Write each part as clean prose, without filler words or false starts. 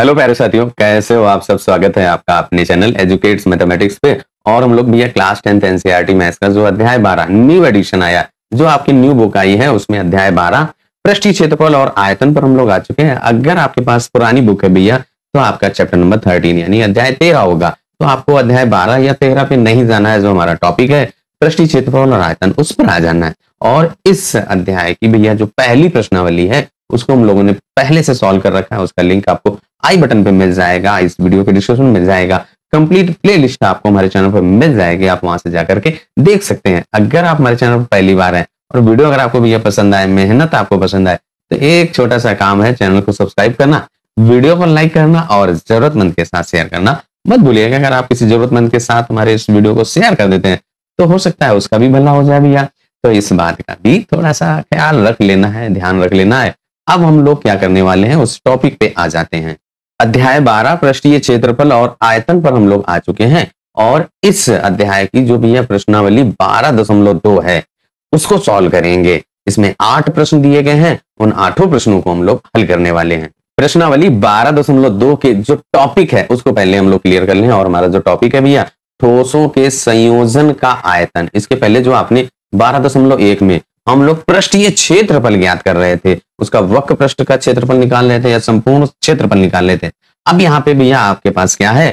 Hello प्यारे साथियों, कैसे हो आप सब। स्वागत है आपका अपने चैनल एजुकेट्स मैथमेटिक्स पे। और हम लोग भैया क्लास 10th एनसीईआरटी मैथ्स का जो अध्याय 12 न्यू एडिशन आया, जो आपकी न्यू बुक आई है, उसमें अध्याय 12 पृष्ठीय क्षेत्रफल और आयतन पर हम लोग आ चुके हैं। अगर आपके पास पुरानी बुक है भैया, तो आपका चैप्टर नंबर 13 यानी अध्याय 13 होगा। तो आपको अध्याय 12 या 13 पे नहीं जाना है। जो हमारा टॉपिक है पृष्ठीय क्षेत्रफल और आयतन, उस पर आ जाना है। और इस अध्याय की भैया जो पहली प्रश्नावली है, उसको हम लोगों ने पहले से सॉल्व कर रखा है। उसका लिंक आपको आई बटन पे मिल जाएगा, इस वीडियो के डिस्क्रिप्शन में मिल जाएगा। कंप्लीट प्लेलिस्ट आपको हमारे चैनल पर मिल जाएगी, आप वहां से जाकर के देख सकते हैं। अगर आप हमारे चैनल पर पहली बार हैं और वीडियो अगर आपको भैया पसंद आए, मेहनत आपको पसंद आए, तो एक छोटा सा काम है, चैनल को सब्सक्राइब करना, वीडियो को लाइक करना और जरूरतमंद के साथ शेयर करना मत भूलिएगा। अगर आप किसी जरूरतमंद के साथ हमारे इस वीडियो को शेयर कर देते हैं, तो हो सकता है उसका भी भला हो जाए भैया। तो इस बात का भी थोड़ा सा ख्याल रख लेना है, ध्यान रख लेना है। अब हम लोग क्या करने वाले हैं, उस टॉपिक पे आ जाते हैं। अध्याय 12 पृष्ठीय क्षेत्रफल और आयतन पर हम लोग आ चुके हैं। और इस अध्याय की जो भैया प्रश्नावली 12.2 है, उसको सॉल्व करेंगे। इसमें 8 प्रश्न दिए गए हैं, उन 8 प्रश्नों को हम लोग हल करने वाले हैं। प्रश्नावली 12.2 के जो टॉपिक है, उसको पहले हम लोग क्लियर कर लें। और हमारा जो टॉपिक है भैया, ठोसों के संयोजन का आयतन। इसके पहले जो आपने 12.1 में हम लोग पृष्ठीय क्षेत्रफल ज्ञात कर रहे थे, उसका वक्र पृष्ठ का क्षेत्रफल निकाल रहे थे या संपूर्ण क्षेत्रफल निकाल रहे थे। अब यहाँ पे भैया आपके पास क्या है,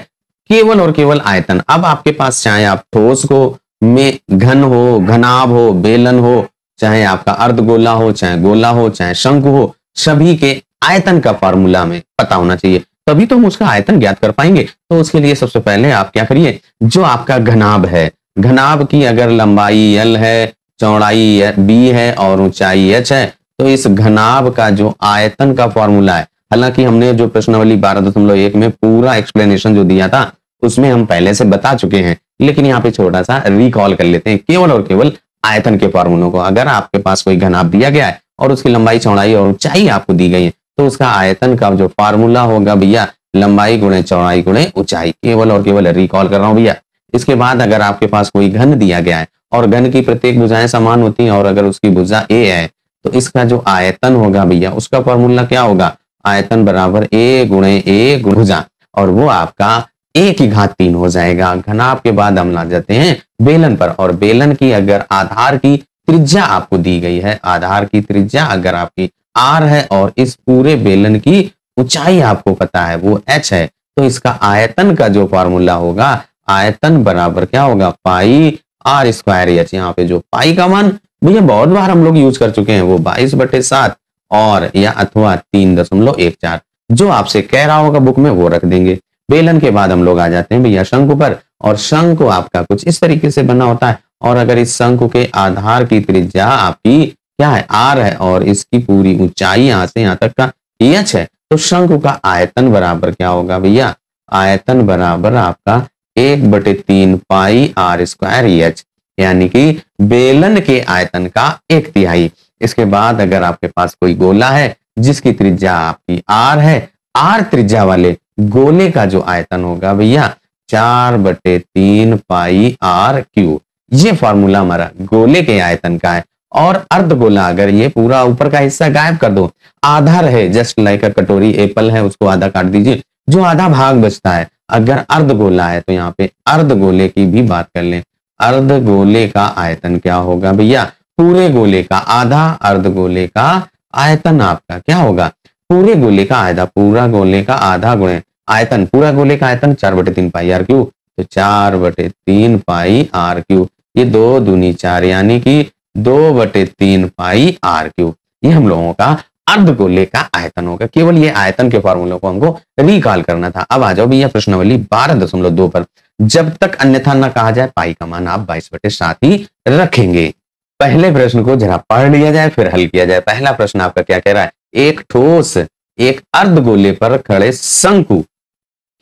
केवल और केवल आयतन। अब आपके पास चाहे आप ठोस को में घन हो, घनाभ हो, बेलन हो, चाहे आपका अर्धगोला हो, चाहे गोला हो, चाहे शंकु हो, सभी के आयतन का फॉर्मूला हमें पता होना चाहिए, तभी तो हम उसका आयतन ज्ञात कर पाएंगे। तो उसके लिए सबसे पहले आप क्या करिए, जो आपका घनाभ है, घनाभ की अगर लंबाई L है, चौड़ाई B है और ऊंचाई H है, तो इस घनाभ का जो आयतन का फॉर्मूला है, हालांकि हमने जो प्रश्नावली 12.1 में पूरा एक्सप्लेनेशन जो दिया था, उसमें हम पहले से बता चुके हैं, लेकिन यहाँ पे छोटा सा रिकॉल कर लेते हैं केवल और केवल आयतन के फॉर्मूलों को। अगर आपके पास कोई घनाभ दिया गया है और उसकी लंबाई, चौड़ाई और ऊंचाई आपको दी गई है, तो उसका आयतन का जो फॉर्मूला होगा भैया, लंबाई गुणे चौड़ाई गुणे ऊंचाई। केवल और केवल रिकॉल कर रहा हूं भैया। इसके बाद अगर आपके पास कोई घन दिया गया है और घन की प्रत्येक भुजाएं समान होती हैं, और अगर उसकी भुजा A है, तो इसका जो आयतन होगा भैया, उसका फॉर्मूला क्या होगा, आयतन बराबर A गुणे A गुणे भुजा, और वो आपका A की घात 3 हो जाएगा। घनाभ के बाद हम ला जाते हैं बेलन पर। और बेलन की अगर आधार की त्रिज्या आपको दी गई है, आधार की त्रिज्या अगर आपकी R है और इस पूरे बेलन की ऊंचाई आपको पता है वो H है, तो इसका आयतन का जो फॉर्मूला होगा, आयतन बराबर क्या होगा, पाई R स्क्वायर H। यहाँ पे जो पाई का मान भैया बहुत बार हम लोग यूज कर चुके हैं, वो 22/7 और या अथवा 3.14 जो आपसे कह रहा होगा बुक में, वो रख देंगे। बेलन के बाद हम लोग आ जाते हैं भैया शंकु पर। और शंकु आपका कुछ इस तरीके से बना होता है, और अगर इस शंकु के आधार की त्रिज्या आपकी क्या है, R है, और इसकी पूरी ऊंचाई यहां से यहां तक का H है, तो शंकु का आयतन बराबर क्या होगा भैया, आयतन बराबर आपका 1/3 पाई R स्क्वायर H, यानी कि बेलन के आयतन का 1/3। इसके बाद अगर आपके पास कोई गोला है जिसकी त्रिज्या आपकी R है, R त्रिज्या वाले गोले का जो आयतन होगा भैया, 4/3 पाई R क्यूब। ये फॉर्मूला हमारा गोले के आयतन का है। और अर्धगोला, अगर ये पूरा ऊपर का हिस्सा गायब कर दो, आधा रहे, जस्ट लाइक अ कटोरी एप्पल है, उसको आधा काट दीजिए, जो आधा भाग बचता है, अगर अर्धगोला है, तो यहाँ पे अर्धगोले की भी बात कर लें। अर्धगोले का आयतन क्या होगा भैया, पूरे गोले का आधा, अर्धगोले का आयतन आपका क्या होगा, पूरे गोले का आधा, पूरा गोले का आधा गुणे आयतन, पूरा गोले का आयतन 4/3 पाई R क्यूब, तो 4/3 पाई R क्यूब। ये 2 दूनी 4 यानी कि 2/3 पाई R क्यूब। ये हम लोगों का अर्धगोले का आयतन होगा। केवल ये आयतन के फॉर्मूलों को हमको रिकॉल करना था। अब आ जाओ भैया प्रश्नावली 12.2 पर। जब तक अन्यथा न कहा जाए, पाई का मान आप 22/7 ही रखेंगे। पहले प्रश्न को जरा पढ़ लिया जाए, फिर हल किया जाए। पहला प्रश्न आपका क्या कह रहा है, एक ठोस एक अर्धगोले पर खड़े शंकु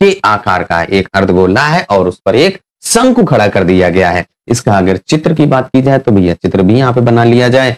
के आकार का एक अर्धगोला है और उस पर एक शंकु खड़ा कर दिया गया है। इसका अगर चित्र की बात की जाए, तो भैया चित्र भी यहाँ पे बना लिया जाए।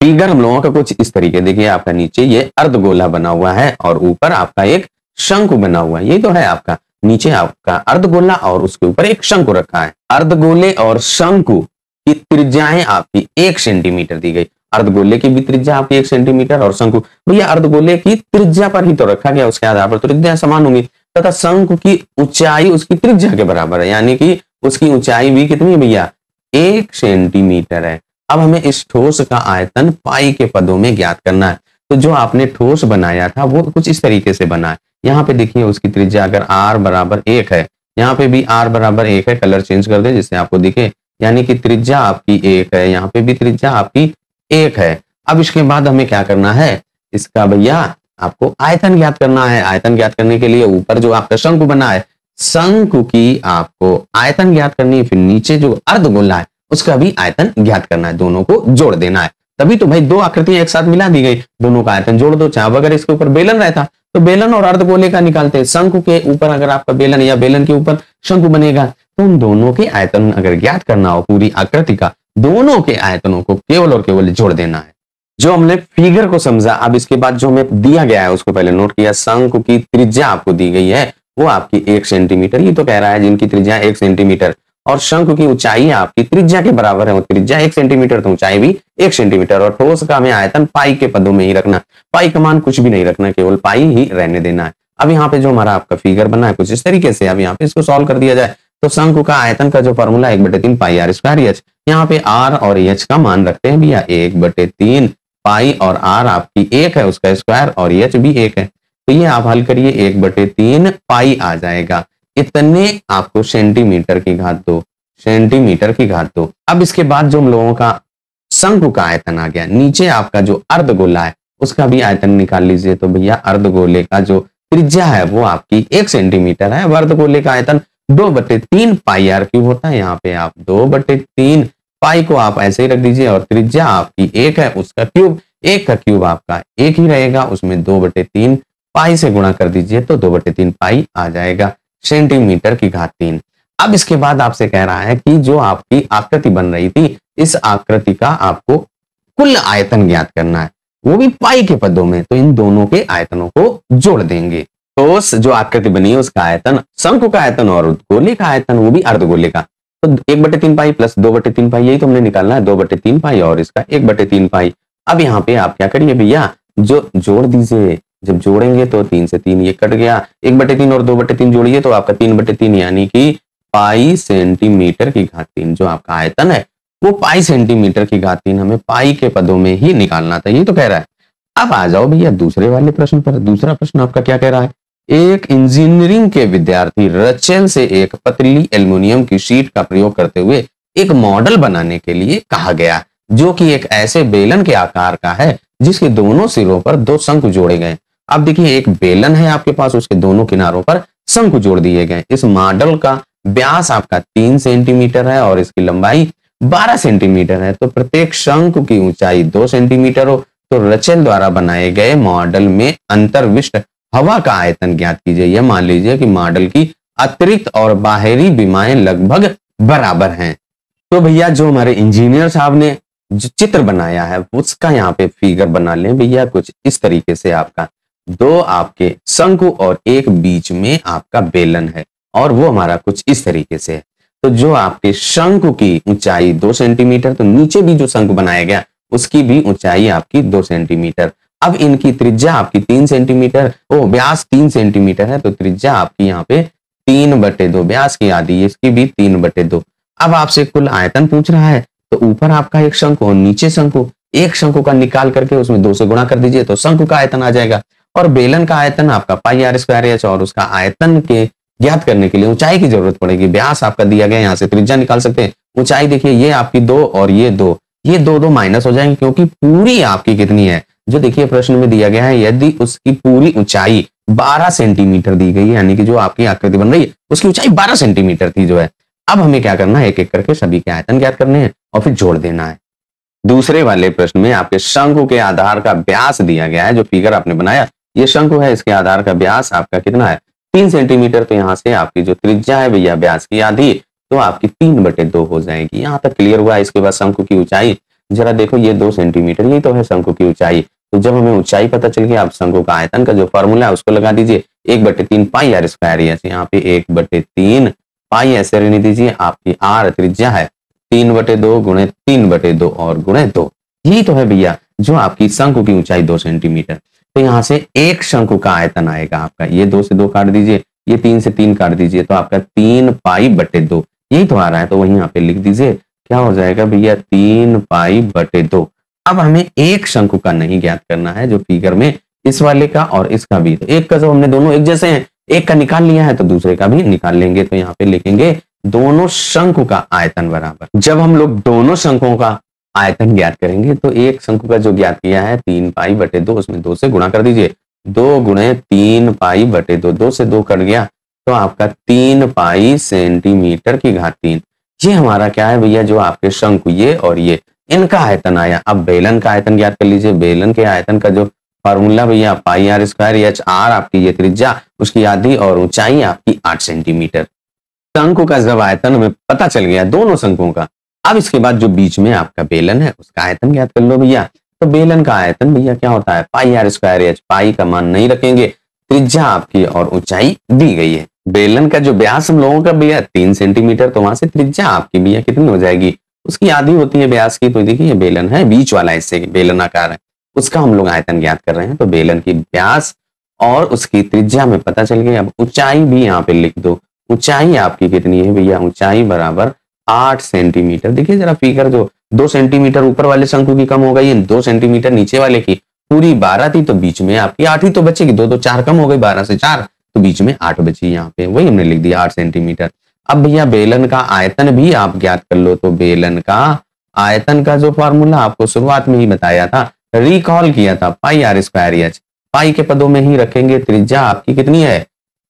फिगर हम लोगों का कुछ इस तरीके, देखिए आपका नीचे ये अर्धगोला बना हुआ है और ऊपर आपका एक शंकु बना हुआ है। ये तो है आपका, नीचे आपका अर्धगोला और उसके ऊपर एक शंकु रखा है। अर्धगोले और शंकु की त्रिज्याएं आपकी 1 सेंटीमीटर दी गई, अर्धगोले की भी त्रिज्या आपकी 1 सेंटीमीटर और शंकु, भैया अर्धगोले की त्रिज्या पर ही तो रखा गया, उसके आधार पर त्रिज्या समान होंगी तथा शंकु की ऊंचाई उसकी त्रिज्या के बराबर है, यानी कि उसकी ऊंचाई भी कितनी है भैया 1 सेंटीमीटर है। अब हमें इस ठोस का आयतन पाई के पदों में ज्ञात करना है। तो जो आपने ठोस बनाया था वो कुछ इस तरीके से बना है। यहाँ पे देखिए उसकी त्रिज्या अगर r बराबर 1 है, यहाँ पे भी r बराबर 1 है, कलर चेंज कर दे जिससे आपको दिखे, यानी कि त्रिज्या आपकी 1 है, यहाँ पे भी त्रिज्या आपकी 1 है। अब इसके बाद हमें क्या करना है, इसका भैया आपको आयतन ज्ञात करना है। आयतन ज्ञात करने के लिए ऊपर जो आपका शंकु बना है, शंकु की आपको आयतन ज्ञात करनी है, फिर नीचे जो अर्धगोला है उसका भी आयतन ज्ञात करना है, दोनों को जोड़ देना है। तभी तो भाई दो आकृतियां एक साथ मिला दी गई, दोनों का आयतन जोड़ दो। चाहे अगर इसके ऊपर बेलन रहता तो बेलन और अर्धगोले का निकालते हैं, शंकु के ऊपर अगर आपका बेलन या बेलन के ऊपर शंकु बनेगा तो उन दोनों के आयतन अगर ज्ञात करना हो पूरी आकृति का, दोनों के आयतनों को केवल और केवल जोड़ देना है। जो हमने फिगर को समझा, अब इसके बाद जो हमें दिया गया है उसको पहले नोट किया। शंकु की त्रिज्या आपको दी गई है वो आपकी 1 सेंटीमीटर, ये तो कह रहा है जिनकी त्रिज्या 1 सेंटीमीटर, और शंकु की ऊंचाई आपकी त्रिज्या के बराबर है, वो त्रिज्या 1 सेंटीमीटर तो ऊंचाई भी 1 सेंटीमीटर, और ठोस का हमें आयतन पाई के पदों में ही रखना, पाई का मान कुछ भी नहीं रखना, केवल पाई ही रहने देना है। अब यहाँ पे जो हमारा आपका फिगर बना है कुछ इस तरीके से, अब यहाँ पे इसको सॉल्व कर दिया जाए तो शंकु का आयतन का जो formula 1/3 pi r square h, यहाँ पे आर और एच का मान रखते हैं भैया 1/3 पाई, और आर आपकी 1 है उसका स्क्वायर और एच भी 1 है, तो ये आप हल करिए 1/3 पाई आ जाएगा, इतने आपको सेंटीमीटर की घात 2, सेंटीमीटर की घात 2। अब इसके बाद जो हम लोगों का शंकु का आयतन आ गया, नीचे आपका जो अर्धगोला है उसका भी आयतन निकाल लीजिए। तो भैया अर्धगोले का जो त्रिज्या है वो आपकी 1 सेंटीमीटर है, अर्धगोले का आयतन 2/3 पाई आर क्यूब होता है। यहाँ पे आप 2/3 पाई को आप ऐसे ही रख दीजिए, और त्रिज्या आपकी 1 है उसका क्यूब, 1 का क्यूब आपका 1 ही रहेगा, उसमें 2/3 पाई से गुणा कर दीजिए तो 2/3 पाई आ जाएगा, सेंटीमीटर की घात 3। अब इसके बाद आपसे कह रहा है कि जो आपकी आकृति बन रही थी, इस आकृति का आपको कुल आयतन ज्ञात करना है, वो भी पाई के पदों में, तो इन दोनों के आयतनों को जोड़ देंगे। तो उस जो आकृति बनी है उसका आयतन, शंकु का आयतन और गोले का आयतन वो भी अर्धगोले का, तो 1/3 पाई प्लस 2/3 पाई, यही तो हमने निकालना है, 2/3 पाई और इसका 1/3 पाई। अब यहाँ पे आप क्या करिए भैया, जो जोड़ दीजिए, जब जोड़ेंगे तो 3 से 3 ये कट गया, 1/3 और 2/3 जोड़िए तो आपका 3/3, यानी कि पाई सेंटीमीटर की घात 3, जो आपका आयतन है वो पाई सेंटीमीटर की घात 3 हमें पाई के पदों में ही निकालना था, यही तो कह रहा है। अब आ जाओ भैया दूसरे वाले प्रश्न पर। दूसरा प्रश्न आपका क्या कह रहा है, एक इंजीनियरिंग के विद्यार्थी रचेल से एक पतली एल्युमिनियम की शीट का प्रयोग करते हुए एक मॉडल बनाने के लिए कहा गया, जो कि एक ऐसे बेलन के आकार का है जिसके दोनों सिरों पर 2 शंकु जोड़े गए। अब देखिए एक बेलन है आपके पास, उसके दोनों किनारों पर शंकु जोड़ दिए गए। इस मॉडल का व्यास आपका 3 सेंटीमीटर है और इसकी लंबाई 12 सेंटीमीटर है, तो प्रत्येक शंकु की ऊंचाई 2 सेंटीमीटर हो, तो रचेल द्वारा बनाए गए मॉडल में अंतर्विष्ट हवा का आयतन ज्ञात कीजिए। यह मान लीजिए कि मॉडल की अतिरिक्त और बाहरी विमाएं लगभग बराबर हैं। तो भैया जो हमारे इंजीनियर साहब ने जो चित्र बनाया है उसका यहाँ पे फिगर बना लें भैया कुछ इस तरीके से। आपका 2 आपके शंकु और एक बीच में आपका बेलन है, और वो हमारा कुछ इस तरीके से है। तो जो आपके शंकु की ऊंचाई 2 सेंटीमीटर, तो नीचे भी जो शंकु बनाया गया उसकी भी ऊंचाई आपकी 2 सेंटीमीटर। अब इनकी त्रिज्या आपकी 3 सेंटीमीटर, व्यास 3 सेंटीमीटर है, तो त्रिज्या आपकी यहाँ पे 3/2, व्यास की आधी इसकी भी 3/2। अब आपसे कुल आयतन पूछ रहा है, तो ऊपर आपका एक शंकु और नीचे शंकु, एक शंकु का निकाल करके उसमें 2 से गुणा कर दीजिए तो शंकु का आयतन आ जाएगा, और बेलन का आयतन आपका पाई आर स्क्वायर एच, और उसका आयतन के ज्ञात करने के लिए ऊंचाई की जरूरत पड़ेगी। व्यास आपका दिया गया, यहाँ से त्रिज्या निकाल सकते हैं। ऊंचाई देखिए ये आपकी 2 और ये 2, ये 2 माइनस हो जाएंगे, क्योंकि पूरी आपकी कितनी है, जो देखिए प्रश्न में दिया गया है, यदि उसकी पूरी ऊंचाई 12 सेंटीमीटर दी गई है, यानी कि जो आपकी आकृति बन रही है उसकी ऊंचाई 12 सेंटीमीटर थी जो है। अब हमें क्या करना है, एक एक करके सभी के आयतन ज्ञात करने हैं और फिर जोड़ देना है। दूसरे वाले प्रश्न में आपके शंकु के आधार का व्यास दिया गया है, जो फिगर आपने बनाया ये शंकु है, इसके आधार का व्यास आपका कितना है 3 सेंटीमीटर, तो यहाँ से आपकी जो त्रिज्या है भैया व्यास की आधी, तो आपकी 3/2 हो जाएगी। यहाँ तक क्लियर हुआ। इसके बाद शंकु की ऊंचाई जरा देखो, ये 2 सेंटीमीटर, यही तो है शंकु की ऊंचाई। तो जब हमें ऊंचाई पता चल गई, आप शंकु का आयतन का जो फॉर्मूला है उसको लगा दीजिए, 1/3 पाई आर स्क्वायर एच, यहाँ पे 1/3 पाई ऐसे रहने दीजिए। आपकी आर त्रिज्या है 3/2 गुणे 3/2 और गुणे 2, यही तो है भैया जो आपकी शंकु की ऊंचाई 2 सेंटीमीटर। तो यहाँ से एक शंकु का आयतन आएगा आपका, ये 2 से 2 काट दीजिए, ये 3 से 3 काट दीजिए, तो आपका 3 पाई बटे 2 यही तो आ रहा है। तो वहीं यहाँ पे लिख दीजिए, क्या हो जाएगा भैया 3 पाई बटे 2। अब हमें एक शंकु का नहीं ज्ञात करना है, जो फिगर में इस वाले का और इसका भी। तो एक का जब हमने दोनों एक जैसे हैं, एक का निकाल लिया है तो दूसरे का भी निकाल लेंगे। तो यहाँ पे लिखेंगे दोनों शंकु का आयतन बराबर। जब हम लोग दोनों शंकुओं का आयतन ज्ञात करेंगे तो एक शंकु का जो ज्ञात किया है 3 पाई बटे 2, उसमें 2 से गुणा कर दीजिए, 2 गुणे 3 पाई बटे 2, 2 से 2 कट गया तो आपका 3 पाई सेंटीमीटर की घात 3। ये हमारा क्या है भैया, जो आपके शंकु ये और ये इनका आयतन आया। अब बेलन का आयतन ज्ञात कर लीजिए। बेलन के आयतन का जो फार्मूला भैया पाई आर स्क्वायर, एच आर आपकी ये त्रिज्या, उसकी आधी और ऊंचाई आपकी 8 सेंटीमीटर। शंकु का जब आयतन हमें पता चल गया दोनों शंकुओं का, अब इसके बाद जो बीच में आपका बेलन है उसका आयतन ज्ञात कर लो भैया। तो बेलन का आयतन भैया क्या होता है, पाई आर स्क्वायर एच। पाई का मान नहीं रखेंगे, त्रिज्या आपकी और ऊंचाई दी गई है। बेलन का जो व्यास हम लोगों का भैया 3 सेंटीमीटर, तो वहां से त्रिज्या आपकी भैया कितनी हो जाएगी, उसकी आधी होती है व्यास की। तो देखिए ये बेलन है, बीच वाला हिस्से बेलन आकार है, उसका हम लोग आयतन ज्ञात कर रहे हैं। तो बेलन की व्यास और उसकी त्रिज्या में पता चल गई। अब ऊंचाई भी यहाँ पे लिख दो। ऊंचाई आपकी कितनी है भैया, ऊंचाई बराबर 8 सेंटीमीटर। देखिए जरा फिगर, जो 2 सेंटीमीटर ऊपर वाले शंकु की कम हो गई, 2 सेंटीमीटर नीचे वाले की, पूरी 12 थी तो बीच में आपकी 8 ही तो बचेगी। 2 2 4 कम हो गई, 12 से 4 तो बीच में 8 बची। यहाँ पे वही हमने लिख दिया 8 सेंटीमीटर। अब भैया बेलन का आयतन भी आप ज्ञात कर लो। तो बेलन का आयतन का जो फॉर्मूला आपको शुरुआत में ही बताया था, रिकॉल किया था, पाई आर स्क्वायर एच। पाई के पदों में ही रखेंगे। त्रिज्या आपकी कितनी है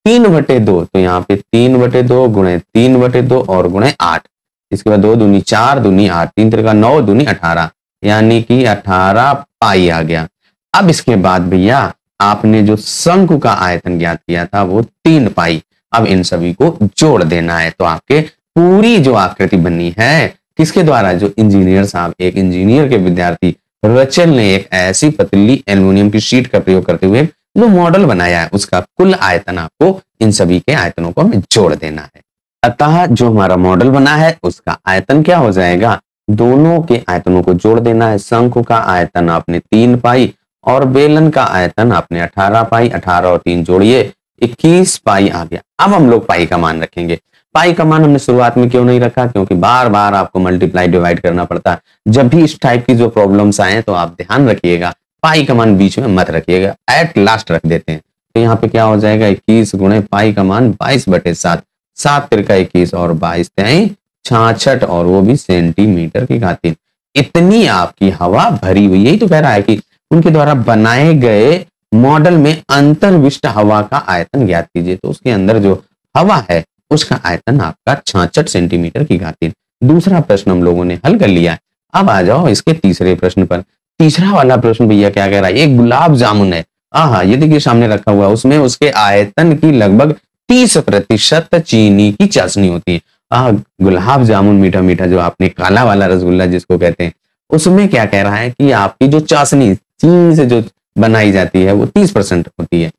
3/2। तो यहाँ पे 3/2 गुणे 3/2 और गुणे 8। इसके बाद 2 दूनी 4, दूनी 8, 3 त्रिका 9, दूनी 18, यानी कि 18 पाई आ गया। अब इसके बाद भैया आपने जो शंकु का आयतन ज्ञात किया था वो 3 पाई। अब इन सभी को जोड़ देना है। तो आपके पूरी जो आकृति बनी है किसके द्वारा, जो इंजीनियर साहब, एक इंजीनियर के विद्यार्थी रचल ने एक ऐसी पतली एल्युमिनियम की शीट का प्रयोग करते हुए जो मॉडल बनाया है, उसका कुल आयतन आपको इन सभी के आयतनों को हमें जोड़ देना है। अतः जो हमारा मॉडल बना है उसका आयतन क्या हो जाएगा, दोनों के आयतनों को जोड़ देना है। शंकु का आयतन आपने 3 पाई और बेलन का आयतन आपने 18 पाई। 18 और 3 जोड़िए 21 पाई आ गया। अब हम लोग पाई का मान रखेंगे। पाई का मान हमने शुरुआत में क्यों नहीं रखा, क्योंकि बार बार आपको मल्टीप्लाई डिवाइड करना पड़ता है। जब भी इस टाइप की जो प्रॉब्लम्स आए तो आप ध्यान रखिएगा, पाई का मान बीच में मत रखिएगा, एट लास्ट रख देते हैं। तो यहाँ पे क्या हो जाएगा, 21 गुणे पाई का मान 22/7, 7 त्रिका 21 और 22 तेई 66, और वो भी सेंटीमीटर की घात 3। इतनी आपकी हवा भरी हुई। यही तो कह रहा है कि उनके द्वारा बनाए गए मॉडल में अंतर्विष्ट हवा का आयतन ज्ञात कीजिए। तो उसके अंदर जो हवा है उसका आयतन आपका 66 सेंटीमीटर की घात 3। दूसरा प्रश्न हम लोगों ने हल कर लिया है। अब आ जाओ इसके तीसरे प्रश्न पर। तीसरा वाला प्रश्न भैया क्या कह रहा है, एक गुलाब जामुन है, हाँ ये देखिए सामने रखा हुआ, उसमें उसके आयतन की लगभग 30% चीनी की चाशनी होती है। गुलाब जामुन मीठा मीठा, जो आपने काला वाला रसगुल्ला जिसको कहते हैं, उसमें क्या कह रहा है कि आपकी जो चाशनी चीनी से जो बनाई जाती है वो 30% होती है।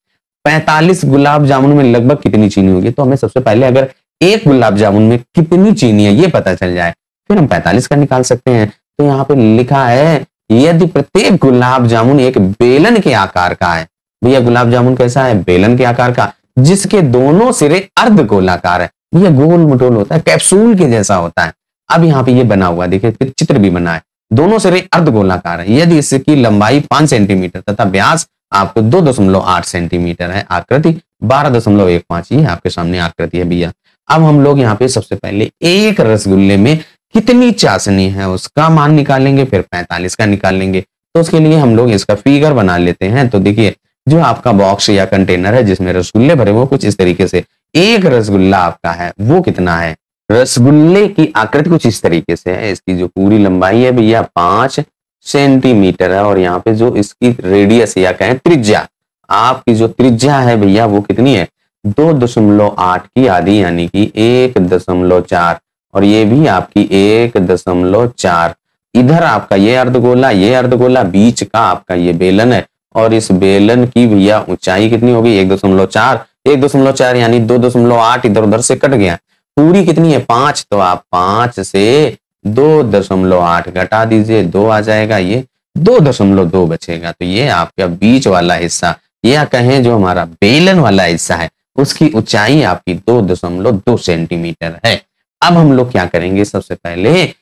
45 गुलाब जामुन में लगभग कितनी चीनी होगी। तो हमें सबसे पहले अगर एक गुलाब जामुन में कितनी चीनी है ये पता चल जाए, फिर हम 45 का निकाल सकते हैं। तो यहाँ पे लिखा है यदि प्रत्येक गुलाब जामुन एक बेलन के आकार का है। भैया गुलाब जामुन कैसा है, बेलन के आकार का, जिसके दोनों सिरे अर्ध गोलाकार है। भैया गोल मटोल होता है, कैप्सूल के जैसा होता है। अब यहाँ पे ये बना हुआ देखिए, फिर चित्र भी बना है, दोनों सिरे अर्ध गोलाकार है। यदि इसकी लंबाई 5 सेंटीमीटर तथा व्यास आपको 2.8 सेंटीमीटर है, आकृति 12.15, ये आपके सामने आकृति है भैया। अब हम लोग यहाँ पे सबसे पहले एक रसगुल्ले में कितनी चाशनी है उसका मान निकालेंगे, फिर 45 का निकालेंगे। तो उसके लिए हम लोग इसका फिगर बना लेते हैं। तो देखिए जो आपका बॉक्स या कंटेनर है जिसमें रसगुल्ले भरे, वो कुछ इस तरीके से, एक रसगुल्ला आपका है वो कितना है, रसगुल्ले की आकृति कुछ इस तरीके से है। इसकी जो पूरी लंबाई है भैया 5 सेंटीमीटर है, और यहाँ पे जो इसकी रेडियस या कहें त्रिज्या, आपकी जो त्रिज्या है भैया वो कितनी है, 2.8 की आधी, यानी कि 1.4, और ये भी आपकी 1.4। इधर आपका ये अर्धगोला, बीच का आपका ये बेलन है, और इस बेलन की भैया ऊंचाई कितनी होगी 1.4 यानी 2.8 इधर उधर से कट गया। पूरी कितनी है 5, तो आप 5 से 2.8 घटा दीजिए, 2 आ जाएगा, ये 2.2 बचेगा। तो ये आपका बीच वाला हिस्सा या कहें जो हमारा बेलन वाला हिस्सा है उसकी ऊंचाई आपकी 2.2 सेंटीमीटर है। अब हम लोग क्या करेंगे, सबसे पहले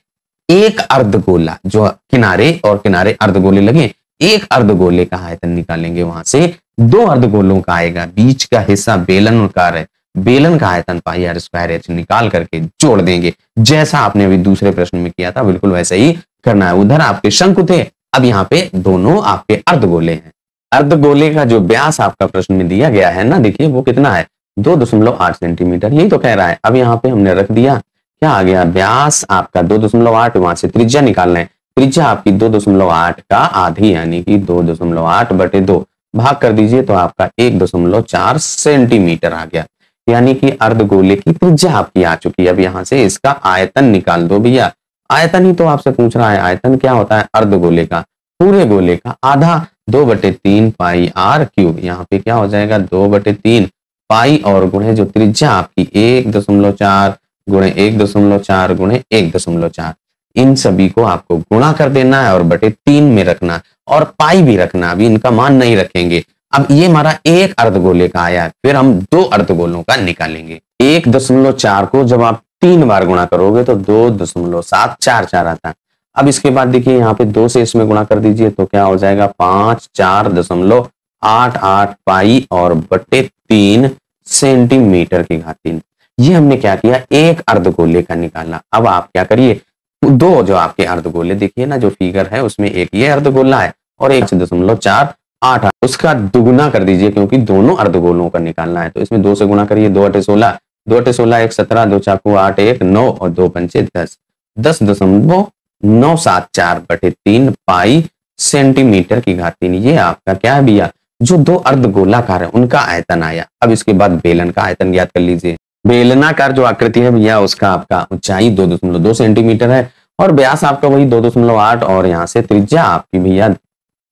एक अर्धगोला जो किनारे और किनारे अर्धगोले लगे, एक अर्धगोले का आयतन निकालेंगे, वहां से दो अर्धगोलों का आएगा, बीच का हिस्सा बेलनाकार है, बेलन का आयतन पाई आर स्क्वायर एच निकाल करके जोड़ देंगे, जैसा आपने अभी दूसरे प्रश्न में किया था बिल्कुल वैसे ही करना है। उधर आपके शंकु थे, अब यहाँ पे दोनों आपके अर्धगोले हैं। अर्धगोले का जो व्यास आपका प्रश्न में दिया गया है ना, देखिए वो कितना है, 2.8 सेंटीमीटर, यही तो कह रहा है। अब यहाँ पे हमने रख दिया, क्या आ गया, व्यास आपका 2.8, वहां से त्रिज्या निकालना है, त्रिज्या आपकी 2.8 का आधी यानी कि 2.8/2 भाग कर दीजिए तो आपका 1.4 सेंटीमीटर आ गया, यानी कि अर्धगोले की त्रिज्या आपकी आ चुकी है। अब यहां से इसका आयतन निकाल दो भैया, आयतन ही तो आपसे पूछ रहा है, आयतन क्या होता है, अर्धगोले का पूरे गोले का आधा, 2/3 पाई आर क्यूब, यहाँ पे क्या हो जाएगा 2/3 पाई और गुणे जो त्रिज्या आपकी 1.4 गुणे 1.4 गुणे 1.4, इन सभी को आपको गुणा कर देना है और बटे 3 में रखना और पाई भी रखना, अभी इनका मान नहीं रखेंगे। अब ये हमारा एक अर्धगोले का आया है, फिर हम दो अर्धगोलों का निकालेंगे। 1.4 को जब आप 3 बार गुणा करोगे तो 2.744 आता है। अब इसके बाद देखिए यहाँ पे 2 से इसमें गुणा कर दीजिए तो क्या हो जाएगा 5 4.88 पाई और बटे 3 सेंटीमीटर की घात 3। ये हमने क्या किया, एक अर्धगोले का निकाला। अब आप क्या करिए, दो जो आपके अर्धगोले देखिए ना, जो फिगर है उसमें एक ये अर्धगोला है और 1.488, उसका दुगुना कर दीजिए क्योंकि दोनों अर्धगोलों का निकालना है। तो इसमें 2 से गुणा करिए, 2/16, 2/16 1 17, 2 चाकू 8 1 9 और 2 पंचे 10, 10.974/3 पाई सेंटीमीटर की घात 3। ये आपका क्या है भैया, जो दो अर्धगोलाकार है उनका आयतन आया। अब इसके बाद बेलन का आयतन ज्ञात कर लीजिए। बेलनाकार जो आकृति है भैया उसका आपका ऊंचाई 2.2 सेंटीमीटर है और व्यास आपका वही 2.8 और यहाँ से त्रिज्या आपकी भैया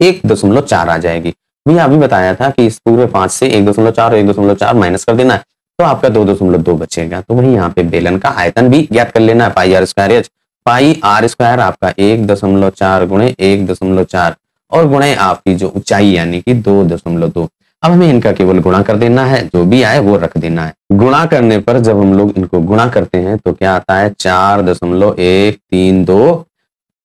1.4 आ जाएगी। भैया अभी बताया था कि इस पूरे 5 से 1.4 और 1.4 माइनस कर देना है तो आपका 2.2 बचेगा। तो वही यहाँ पे बेलन का आयतन भी ज्ञात कर लेना है, pi r square h, pi r square आपका 1.4 गुणे 1.4 और गुणे आपकी जो ऊंचाई यानी कि 2.2। अब हमें इनका केवल गुणा कर देना है, जो भी आए वो रख देना है। गुणा करने पर जब हम लोग इनको गुणा करते हैं तो क्या आता है 4.132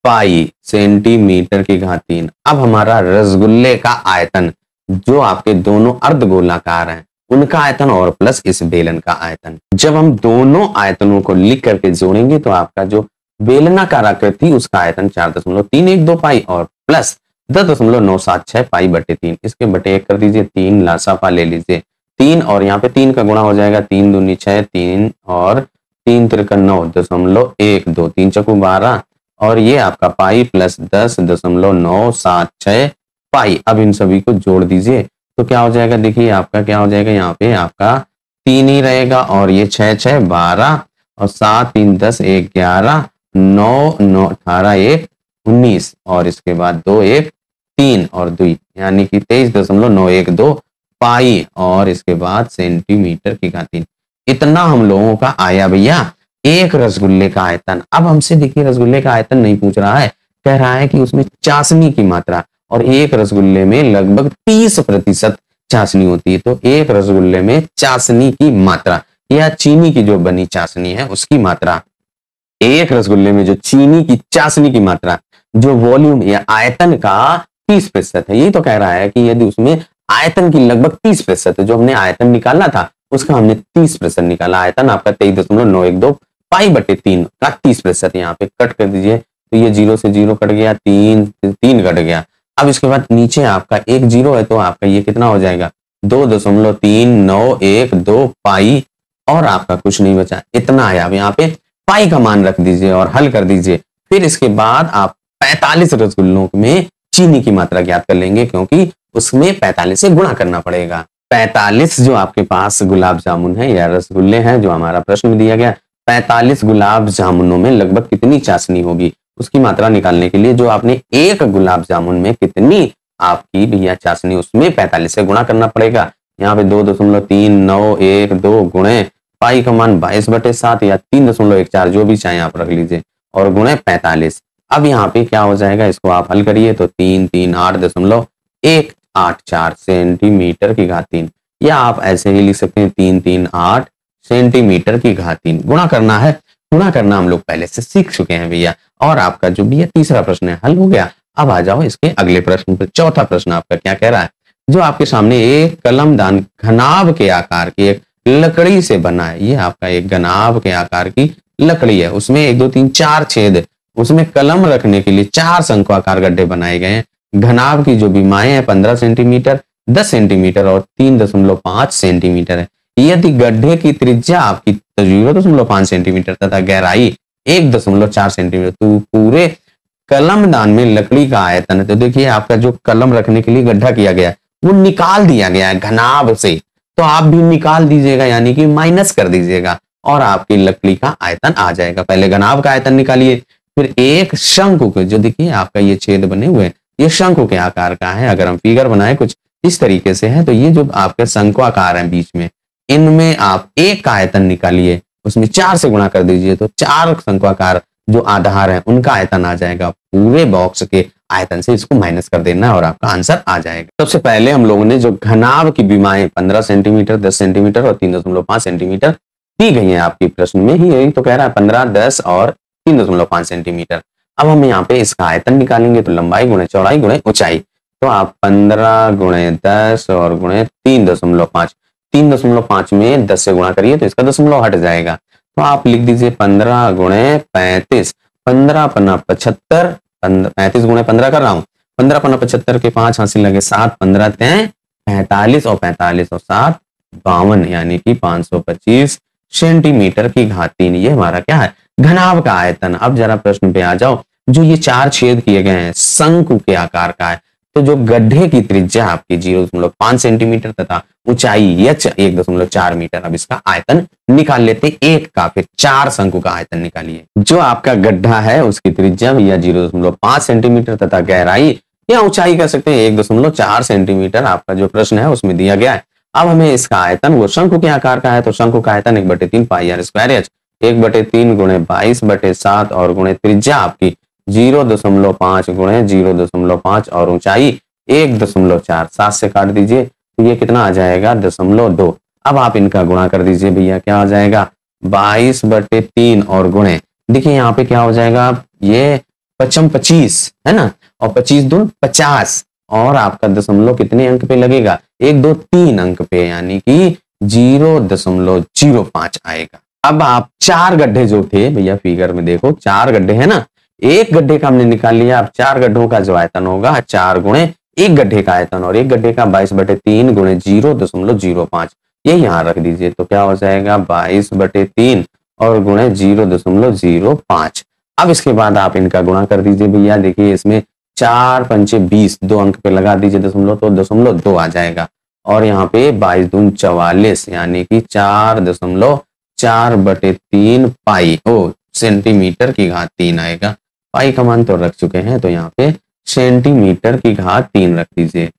पाई सेंटीमीटर की घात 3। अब हमारा रसगुल्ले का आयतन जो आपके दोनों अर्धगोलाकार हैं उनका आयतन और प्लस इस बेलन का आयतन, जब हम दोनों आयतनों को लिख करके जोड़ेंगे तो आपका जो बेलनाकार आकृति उसका आयतन 4.312 पाई और प्लस 10.976 पाई बटे 3, इसके बटे 1 कर दीजिए, 3 लासाफा ले लीजिए, 3 और यहाँ पे 3 का गुणा हो जाएगा, 3 दूनी 6, 3 और 3 तिरका 9.12, 3 चकू 12 और ये आपका पाई प्लस 10.976 पाई। अब इन सभी को जोड़ दीजिए तो क्या हो जाएगा, देखिए आपका क्या हो जाएगा, यहाँ पे आपका 3 ही रहेगा और ये 6 6 12 और 7 3 10 1 11 9 9 18 1 19 और इसके बाद 2 1 3 और 2 यानी कि 23.912 पाई और इसके बाद सेंटीमीटर की घात 3। इतना हम लोगों का आया भैया एक रसगुल्ले का आयतन। अब हमसे देखिए रसगुल्ले का आयतन नहीं पूछ रहा है, कह रहा है कि उसमें चाशनी की मात्रा, और एक रसगुल्ले में लगभग 30% चाशनी होती है। तो एक रसगुल्ले में चाशनी की मात्रा या चीनी की जो बनी चाशनी है उसकी मात्रा, एक रसगुल्ले में जो चीनी की चाशनी की मात्रा जो वॉल्यूम या आयतन का 30% है, यही तो कह रहा है कि यदि उसमें आयतन की लगभग 30% है, जो हमने आयतन निकाला था उसका हमने 30% निकाला, आयतन आपका 23.912 पाई बटे 3 का 30%, यहाँ पे कट कर दीजिए तो ये 0 से 0 कट गया, 3 कट गया। अब इसके बाद नीचे आपका एक 0 है तो आपका ये कितना हो जाएगा 2.3912 पाई और आपका कुछ नहीं बचा, इतना है। अब यहाँ पे पाई का मान रख दीजिए और हल कर दीजिए। फिर इसके बाद आप 45 रसगुल्लों में चीनी की मात्रा ज्ञात कर लेंगे क्योंकि उसमें 45 से गुणा करना पड़ेगा। 45 जो आपके पास गुलाब जामुन है या रसगुल्ले हैं जो हमारा प्रश्न में दिया गया, 45 गुलाब जामुनों में लगभग कितनी चाशनी होगी उसकी मात्रा निकालने के लिए जो आपने एक गुलाब जामुन में कितनी आपकी भैया चाशनी, उसमें 45 से गुणा करना पड़ेगा। यहाँ पे 2.3912 गुणे पाई का मान 22/7 या 3.14 जो भी चाहे आप रख लीजिए और गुणे 45। अब यहाँ पे क्या हो जाएगा, इसको आप हल करिए तो 338.184 सेंटीमीटर की घात 3, या आप ऐसे ही लिख सकते हैं 338 सेंटीमीटर की घात 3। गुणा करना है, गुणा करना हम लोग पहले से सीख चुके हैं भैया। और आपका जो भैया तीसरा प्रश्न है हल हो गया। अब आ जाओ इसके अगले प्रश्न पर। चौथा प्रश्न आपका क्या कह रहा है, जो आपके सामने एक कलमदान घनाभ के आकार की एक लकड़ी से बना है। ये आपका एक घनाभ के आकार की लकड़ी है, उसमें 1 2 3 4 छेद, उसमें कलम रखने के लिए 4 शंक्वाकार गड्ढे बनाए गए हैं। घनाभ की जो बीमाएं हैं 15 सेंटीमीटर, 10 सेंटीमीटर और 3.5 सेंटीमीटर है। यदि गड्ढे की त्रिज्या आपकी 0.5 सेंटीमीटर तथा गहराई 1.4 सेंटीमीटर, तो पूरे कलमदान में लकड़ी का आयतन है। तो देखिए आपका जो कलम रखने के लिए गड्ढा किया गया है वो निकाल दिया गया है घनाभ से, तो आप भी निकाल दीजिएगा, यानी कि माइनस कर दीजिएगा और आपकी लकड़ी का आयतन आ जाएगा। पहले घनाभ का आयतन निकालिए, फिर एक शंकु के, जो देखिए आपका ये छेद बने हुए हैं ये शंकु के आकार का है। अगर हम फिगर बनाए कुछ इस तरीके से है, तो ये जो आपके शंक्वाकार है बीच में, इनमें आप एक का आयतन निकालिए, उसमें 4 से गुणा कर दीजिए तो 4 शंक्वाकार जो आधार है उनका आयतन आ जाएगा। पूरे बॉक्स के आयतन से इसको माइनस कर देना है और आपका आंसर आ जाएगा। सबसे पहले हम लोगों ने जो घनाभ की बीमाएं 15 सेंटीमीटर, 10 सेंटीमीटर और 3.5 सेंटीमीटर दी गई हैं आपकी प्रश्न में ही, यही तो कह रहा है 15, 10 और 3.5 सेंटीमीटर। अब हम यहाँ पे इसका आयतन निकालेंगे, तो लंबाई गुणे चौड़ाई गुणे ऊंचाई, तो आप 15 गुणे 10 और गुणे 3.5, 3.5 में 10 से गुणा करिए तो इसका दशमलव हट जाएगा, तो आप लिख दीजिए 15 गुणे 35, 15 पन्ना 75, 35 गुणे 15 कर रहा हूँ, 15 पन्ना 75 के 5 हासिल लगे 7, 15 तय 45 और 45 और 7 52, यानी कि 525 सेंटीमीटर की घात 3। ये हमारा क्या है, घनाभ का आयतन। अब जरा प्रश्न पे आ जाओ, जो ये 4 छेद किए गए हैं शंकु के आकार का है, तो जो गड्ढे की त्रिज्या आपकी 0.5 सेंटीमीटर तथा ऊंचाई h 1.4 मीटर। अब इसका आयतन निकाल लेते एक का, फिर 4 शंकु का आयतन निकालिए। जो आपका गड्ढा है उसकी त्रिज्या या 0.5 सेंटीमीटर तथा गहराई या ऊंचाई कर सकते हैं 1.4 सेंटीमीटर, आपका जो प्रश्न है उसमें दिया गया है। अब हमें इसका आयतन, वो शंकु के आकार का है तो शंकु का आयतन 1/3 पाई आर स्क्वायर एच, 1/3 गुणे 22/7 और गुणे त्रिज्या आपकी 0.5 गुणे 0.5 और ऊंचाई 1.4, 7 से काट दीजिए तो ये कितना आ जाएगा 0.2। अब आप इनका गुणा कर दीजिए भैया, क्या आ जाएगा 22/3 और गुणे, देखिए यहाँ पे क्या हो जाएगा, ये 25 है ना, और 25 दून 50 और आपका दशमलव कितने अंक पे लगेगा, 1 2 3 अंक पे, यानी कि 0.05 आएगा। अब आप 4 गड्ढे जो थे भैया फिगर में देखो 4 गड्ढे है ना, एक गड्ढे का हमने निकाल लिया। अब 4 गड्ढों का जो आयतन होगा 4 गुणे एक गड्ढे का आयतन, और एक गड्ढे का 22/3 गुणे 0.05, ये यहाँ रख दीजिए तो क्या हो जाएगा 22/3 और गुणे 0.05। अब इसके बाद आप इनका गुणा कर दीजिए भैया, देखिए इसमें 4 पंचे 20, 2 अंक पे लगा दीजिए दशमलव, तो 0.2 आ जाएगा, और यहाँ पे 22 दून 44, यानी कि 4.4/3 पाई सेंटीमीटर की घात 3 आएगा। पाई का मान तो रख चुके हैं, तो यहाँ पे सेंटीमीटर की घात 3 रख दीजिए,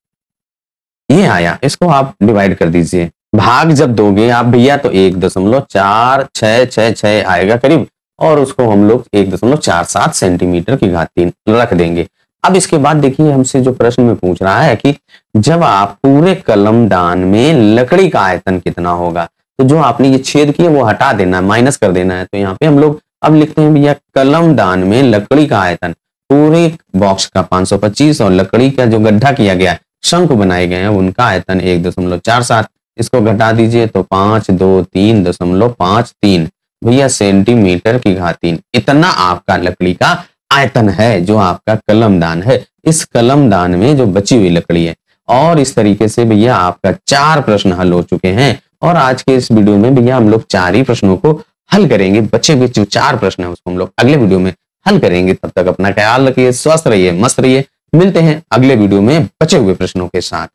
ये आया। इसको आप डिवाइड कर दीजिए, भाग जब दोगे आप भैया तो 1.4666 आएगा करीब, और उसको हम लोग 1.47 सेंटीमीटर की घात 3 रख देंगे। अब इसके बाद देखिए हमसे जो प्रश्न में पूछ रहा है कि जब आप पूरे कलमदान में लकड़ी का आयतन कितना होगा, तो जो आपने ये छेद किए वो हटा देना है, माइनस कर देना है। तो यहाँ पे हम लोग अब लिखते हैं भैया कलमदान में लकड़ी का आयतन, पूरे बॉक्स का 525 और लकड़ी का जो गड्ढा किया गया है, शंकु बनाए गए हैं, उनका आयतन 1.47, इसको घटा दीजिए तो 523.53 भैया सेंटीमीटर की घात 3। इतना आपका लकड़ी का आयतन है जो आपका कलमदान है। इस कलमदान में जो बची हुई लकड़ी है, और इस तरीके से भैया आपका 4 प्रश्न हल हो चुके हैं। और आज के इस वीडियो में भैया हम लोग 4 ही प्रश्नों को हल करेंगे, बचे हुए जो 4 प्रश्न है उसको हम लोग अगले वीडियो में हल करेंगे। तब तक अपना ख्याल रखिए, स्वस्थ रहिए, मस्त रहिए। मिलते हैं अगले वीडियो में बचे हुए प्रश्नों के साथ।